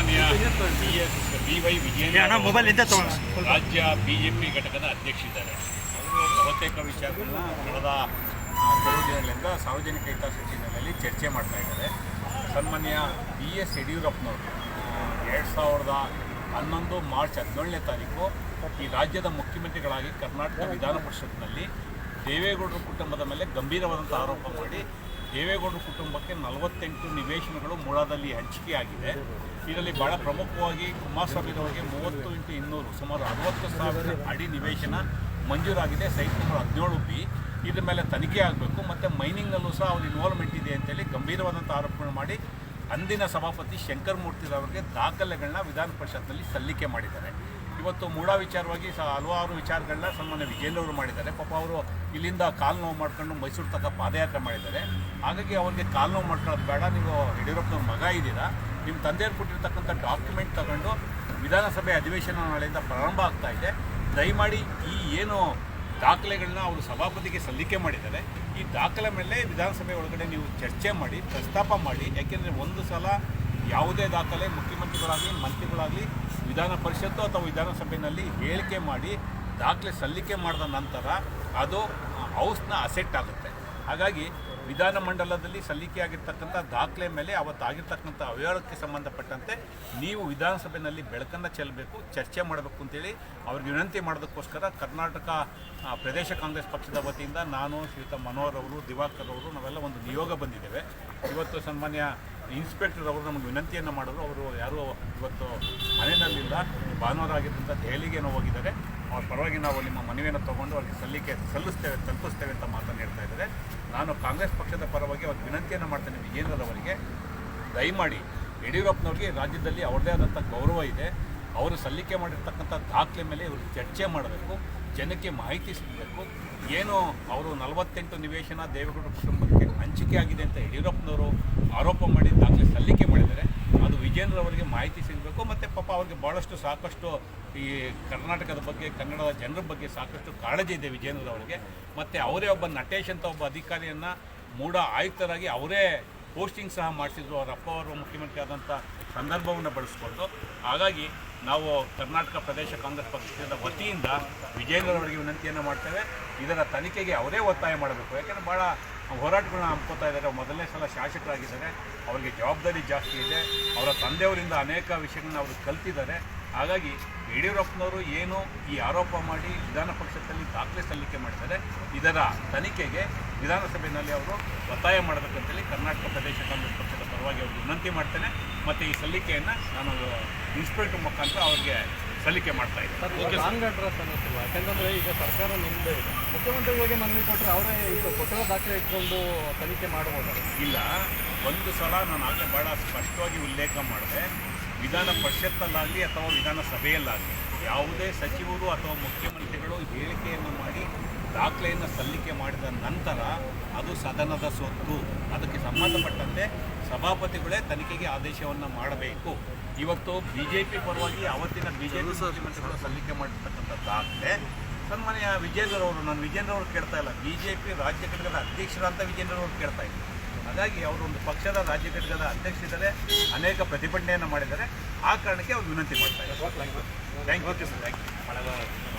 ಸನ್ಮಾನ್ಯ BY ವಿಜಯೇಂದ್ರ ರಾಜ್ಯ BJP ಘಟಕದ ಅಧ್ಯಕ್ಷರಿದ್ದಾರೆ. ಅವರು ಬಹುತೇಕ ವಿಚಾರಗಳನ್ನ ಕಳೆದ ಕೆಲವು ದಿನಗಳಿಂದ ಸಾರ್ವಜನಿಕ ಹಿತಾಸಕ್ತಿನಲ್ಲಿ ಚರ್ಚೆ ಮಾಡ್ತಾ ಇದ್ದಾರೆ. ಸನ್ಮಾನ್ಯ BS ಯಡಿಯೂರಪ್ಪನವರು 2011 ಮಾರ್ಚ್ 17ನೇ ತಾರೀಕು ಈ ರಾಜ್ಯದ ಮುಖ್ಯಮಂತ್ರಿಗಳಾಗಿ ಕರ್ನಾಟಕ ವಿಧಾನ ಪರಿಷತ್ನಲ್ಲಿ ದೇವೇಗೌಡರ ಕುಟುಂಬದ ಮೇಲೆ ಗಂಭೀರವಾದಂಥ ಆರೋಪ ಮಾಡಿ ದೇವೇಗೌಡರ ಕುಟುಂಬಕ್ಕೆ 48 ನಿವೇಶನಗಳು ಮೂಳಾದಲ್ಲಿ ಹಂಚಿಕೆಯಾಗಿದೆ. ಇದರಲ್ಲಿ ಭಾಳ ಪ್ರಮುಖವಾಗಿ ಕುಮಾರಸ್ವಾಮಿಯವರಿಗೆ 30x200 ಸುಮಾರು 60,000 ಅಡಿ ನಿವೇಶನ ಮಂಜೂರಾಗಿದೆ. Site number 17B. ಇದ್ರ ಮೇಲೆ ತನಿಖೆ ಆಗಬೇಕು ಮತ್ತು ಮೈನಿಂಗ್ನಲ್ಲೂ ಸಹ ಅವ್ರ ಇನ್ವಾಲ್ವ್ಮೆಂಟ್ ಇದೆ ಅಂತೇಳಿ ಗಂಭೀರವಾದಂಥ ಆರೋಪಗಳು ಮಾಡಿ ಅಂದಿನ ಸಭಾಪತಿ ಶಂಕರಮೂರ್ತಿರವರಿಗೆ ದಾಖಲೆಗಳನ್ನ ವಿಧಾನ ಪರಿಷತ್ನಲ್ಲಿ ಸಲ್ಲಿಕೆ ಮಾಡಿದ್ದಾರೆ. ಇವತ್ತು ಮೂಡಾ ವಿಚಾರವಾಗಿ ಹಲವಾರು ವಿಚಾರಗಳನ್ನ ಸನ್ಮಾನ್ಯ ವಿಜೇಂದ್ರ ಅವರು ಮಾಡಿದ್ದಾರೆ. ಪಾಪ ಅವರು ಇಲ್ಲಿಂದ ಕಾಲು ನೋವು ಮಾಡ್ಕೊಂಡು ಮೈಸೂರು ತನಕ ಪಾದಯಾತ್ರೆ ಮಾಡಿದ್ದಾರೆ. ಹಾಗಾಗಿ ಅವ್ರಿಗೆ ಕಾಲು ನೋವು ಮಾಡ್ಕೊಳ್ಳೋದು ಬೇಡ, ನೀವು ಯಡಿಯೂರಪ್ಪನವ್ರ ಮಗ ಇದ್ದೀರಾ, ನಿಮ್ಮ ತಂದೆಯವ್ರು ಕೊಟ್ಟಿರ್ತಕ್ಕಂಥ ಡಾಕ್ಯುಮೆಂಟ್ ತಗೊಂಡು ವಿಧಾನಸಭೆ ಅಧಿವೇಶನ ನಾಳೆಯಿಂದ ಪ್ರಾರಂಭ ಆಗ್ತಾ ಇದೆ, ದಯಮಾಡಿ ಈ ಏನು ದಾಖಲೆಗಳನ್ನ ಅವರು ಸಭಾಪತಿಗೆ ಸಲ್ಲಿಕೆ ಮಾಡಿದ್ದಾರೆ, ಈ ದಾಖಲೆ ಮೇಲೆ ವಿಧಾನಸಭೆ ಒಳಗಡೆ ನೀವು ಚರ್ಚೆ ಮಾಡಿ ಪ್ರಸ್ತಾಪ ಮಾಡಿ. ಯಾಕೆಂದರೆ ಒಂದು ಸಲ ಯಾವುದೇ ದಾಖಲೆ ಮುಖ್ಯಮಂತ್ರಿಗಳಾಗಲಿ ಮಂತ್ರಿಗಳಾಗಲಿ ವಿಧಾನ ಪರಿಷತ್ತು ಅಥವಾ ವಿಧಾನಸಭೆಯಲ್ಲಿ ಹೇಳಿಕೆ ಮಾಡಿ ದಾಖಲೆ ಸಲ್ಲಿಕೆ ಮಾಡಿದ ನಂತರ ಅದು ಹೌಸ್ನ ಅಸೆಟ್ ಆಗುತ್ತೆ. ಹಾಗಾಗಿ ವಿಧಾನಮಂಡಲದಲ್ಲಿ ಸಲ್ಲಿಕೆ ಆಗಿರ್ತಕ್ಕಂಥ ದಾಖಲೆ ಮೇಲೆ ಅವತ್ತಾಗಿರ್ತಕ್ಕಂಥ ಅವ್ಯವಹಾರಕ್ಕೆ ಸಂಬಂಧಪಟ್ಟಂತೆ ನೀವು ವಿಧಾನಸಭೆಯಲ್ಲಿ ಬೆಳಕನ್ನು ಚೆಲ್ಲಬೇಕು, ಚರ್ಚೆ ಮಾಡಬೇಕು ಅಂತೇಳಿ ಅವ್ರಿಗೆ ವಿನಂತಿ ಮಾಡೋದಕ್ಕೋಸ್ಕರ ಕರ್ನಾಟಕ ಪ್ರದೇಶ ಕಾಂಗ್ರೆಸ್ ಪಕ್ಷದ ವತಿಯಿಂದ ನಾನು, ಶ್ರೀಯುತ ಮನೋಹರ್ ಅವರು, ದಿವಾಕರ್ ಅವರು ನಾವೆಲ್ಲ ಒಂದು ನಿಯೋಗ ಬಂದಿದ್ದೇವೆ. ಇವತ್ತು ಸನ್ಮಾನ್ಯ ಇನ್ಸ್ಪೆಕ್ಟರ್ ಅವರು ನಮಗೆ ವಿನಂತಿಯನ್ನು ಮಾಡಿದ್ರು. ಅವರು ಯಾರೂ ಇವತ್ತು ಮನೆಯಲ್ಲಿಲ್ಲ, ಭಾನುವಾರ ಆಗಿದ್ದಂಥ ದೆಹಲಿಗೆ ಹೋಗಿದ್ದಾರೆ. ಅವ್ರ ಪರವಾಗಿ ನಾವು ನಿಮ್ಮ ಮನವಿಯನ್ನು ತೊಗೊಂಡು ಅವ್ರಿಗೆ ತಲುಪಿಸ್ತೇವೆ ಅಂತ ಮಾತನ್ನು ಹೇಳ್ತಾ ಇದ್ದಾರೆ. ನಾನು ಕಾಂಗ್ರೆಸ್ ಪಕ್ಷದ ಪರವಾಗಿ ಅವ್ರಿಗೆ ವಿನಂತಿಯನ್ನು ಮಾಡ್ತೇನೆ, ವಿಜೇಂದ್ರರವರಿಗೆ ದಯಮಾಡಿ ಯಡಿಯೂರಪ್ಪನವ್ರಿಗೆ ರಾಜ್ಯದಲ್ಲಿ ಅವ್ರದ್ದೇ ಆದಂಥ ಗೌರವ ಇದೆ, ಅವರು ಸಲ್ಲಿಕೆ ಮಾಡಿರ್ತಕ್ಕಂಥ ದಾಖಲೆ ಮೇಲೆ ಇವರು ಚರ್ಚೆ ಮಾಡಬೇಕು, ಜನಕ್ಕೆ ಮಾಹಿತಿ ಸಿಗಬೇಕು. ಏನು ಅವರು 48 ನಿವೇಶನ ದೇವೇಗೌಡರ ಕುಟುಂಬಕ್ಕೆ ಹಂಚಿಕೆ ಆಗಿದೆ ಅಂತ ಯಡಿಯೂರಪ್ಪನವರು ಆರೋಪ ಮಾಡಿ ದಾಖಲೆ ಸಲ್ಲಿಕೆ ಮಾಡಿದ್ದಾರೆ, ಅದು ವಿಜೇಂದ್ರ ಅವರಿಗೆ ಮಾಹಿತಿ ಸಿಗಬೇಕು. ಮತ್ತು ಪಾಪ ಅವ್ರಿಗೆ ಭಾಳಷ್ಟು ಸಾಕಷ್ಟು ಈ ಕರ್ನಾಟಕದ ಬಗ್ಗೆ, ಕನ್ನಡದ ಜನರ ಬಗ್ಗೆ ಸಾಕಷ್ಟು ಕಾಳಜಿ ಇದೆ ವಿಜೇಂದ್ರ ಅವರಿಗೆ. ಮತ್ತು ಅವರೇ ಒಬ್ಬ ನಟೇಶ್ ಅಂತ ಒಬ್ಬ ಅಧಿಕಾರಿಯನ್ನು ಮೂಡಾ ಆಯುಕ್ತರಾಗಿ ಅವರೇ ಪೋಸ್ಟಿಂಗ್ ಸಹ ಮಾಡಿಸಿದ್ರು, ಅವರ ಅಪ್ಪ ಅವರು ಮುಖ್ಯಮಂತ್ರಿ ಆದಂಥ ಸಂದರ್ಭವನ್ನು ಬಳಸ್ಕೊಂಡು. ಹಾಗಾಗಿ ನಾವು ಕರ್ನಾಟಕ ಪ್ರದೇಶ ಕಾಂಗ್ರೆಸ್ ಪಕ್ಷದ ವತಿಯಿಂದ ವಿಜೇಂದ್ರವರಿಗೆ ವಿನಂತಿಯನ್ನು ಮಾಡ್ತೇವೆ, ಇದರ ತನಿಖೆಗೆ ಅವರೇ ಒತ್ತಾಯ ಮಾಡಬೇಕು. ಯಾಕೆಂದರೆ ಭಾಳ ಹೋರಾಟಗಳನ್ನ ಹಮ್ಕೋತಾ ಇದ್ದಾರೆ. ಮೊದಲನೇ ಸಲ ಶಾಸಕರಾಗಿದ್ದಾರೆ, ಅವರಿಗೆ ಜವಾಬ್ದಾರಿ ಜಾಸ್ತಿ ಇದೆ, ಅವರ ತಂದೆಯವರಿಂದ ಅನೇಕ ವಿಷಯಗಳನ್ನ ಅವರು ಕಲ್ತಿದ್ದಾರೆ. ಹಾಗಾಗಿ ಯಡಿಯೂರಪ್ಪನವರು ಏನು ಈ ಆರೋಪ ಮಾಡಿ ವಿಧಾನ ಪರಿಷತ್ತಲ್ಲಿ ದಾಖಲೆ ಸಲ್ಲಿಕೆ ಮಾಡಿದ್ದಾರೆ, ಇದರ ತನಿಖೆಗೆ ವಿಧಾನಸಭೆಯಲ್ಲಿ ಅವರು ಒತ್ತಾಯ ಮಾಡಬೇಕಂತೇಳಿ ಕರ್ನಾಟಕ ಪ್ರದೇಶ ಕಾಂಗ್ರೆಸ್ ಪಕ್ಷದ ಪರವಾಗಿ ಅವ್ರಿಗೆ ವಿನಂತಿ ಮಾಡ್ತೇನೆ. ಮತ್ತು ಈ ಸಲ್ಲಿಕೆಯನ್ನು ನಾನು ಇನ್ಸ್ಪೆಕ್ಟರ್ ಮುಖಾಂತರ ಅವ್ರಿಗೆ ಸಲ್ಲಿಕೆ ಮಾಡ್ತಾ ಇದ್ದೀನಿ. ಯಾಕೆಂದರೆ ಈಗ ಸರ್ಕಾರ ನಿಮ್ಮದೇ ಇದೆ, ಮುಖ್ಯಮಂತ್ರಿಗಳಿಗೆ ಮನವಿ ಕೊಟ್ಟರೆ ಅವರೇ ಈಗ ಕೊಟ್ಟಿರೋ ದಾಖಲೆ ಇಟ್ಕೊಂಡು ತನಿಖೆ ಮಾಡಬಹುದು. ಇಲ್ಲ, ಒಂದು ಸಲ ನಾನು ಆಗಲೇ ಭಾಳ ಸ್ಪಷ್ಟವಾಗಿ ಉಲ್ಲೇಖ ಮಾಡಿದೆ, ವಿಧಾನ ಪರಿಷತ್ತಲ್ಲಾಗಲಿ ಅಥವಾ ವಿಧಾನಸಭೆಯಲ್ಲಾಗಲಿ ಯಾವುದೇ ಸಚಿವರು ಅಥವಾ ಮುಖ್ಯಮಂತ್ರಿಗಳು ಹೇಳಿಕೆಯನ್ನು ಮಾಡಿ ದಾಖಲೆಯನ್ನು ಸಲ್ಲಿಕೆ ಮಾಡಿದ ನಂತರ ಅದು ಸದನದ ಸೊತ್ತು, ಅದಕ್ಕೆ ಸಂಬಂಧಪಟ್ಟಂತೆ ಸಭಾಪತಿಗಳೇ ತನಿಖೆಗೆ ಆದೇಶವನ್ನು ಮಾಡಬೇಕು. ಇವತ್ತು BJP ಪರವಾಗಿ ಅವತ್ತಿನ BJP ಮುಖ್ಯಮಂತ್ರಿಗಳು ಸಲ್ಲಿಕೆ ಮಾಡಿರ್ತಕ್ಕಂಥ ದಾಖಲೆ ಸನ್ಮಾನ್ಯ ವಿಜೇಂದ್ರವರು, ನಾನು ವಿಜೇಂದ್ರವ್ರು ಕೇಳ್ತಾ ಇಲ್ಲ, BJP ರಾಜ್ಯ ಘಟಕದ ಅಧ್ಯಕ್ಷರಂತ ವಿಜೇಂದ್ರವ್ರು ಕೇಳ್ತಾ ಇದ್ದಾರೆ. ಹಾಗಾಗಿ ಅವರು ಒಂದು ಪಕ್ಷದ ರಾಜ್ಯ ಘಟಕದ ಅಧ್ಯಕ್ಷರಿದ್ದಾರೆ, ಅನೇಕ ಪ್ರತಿಭಟನೆಯನ್ನು ಮಾಡಿದ್ದಾರೆ. ಆ ಕಾರಣಕ್ಕೆ ಅವ್ರು ವಿನಂತಿ ಮಾಡ್ತಾ ಇದ್ದಾರೆ. Thank you sir. Thank you.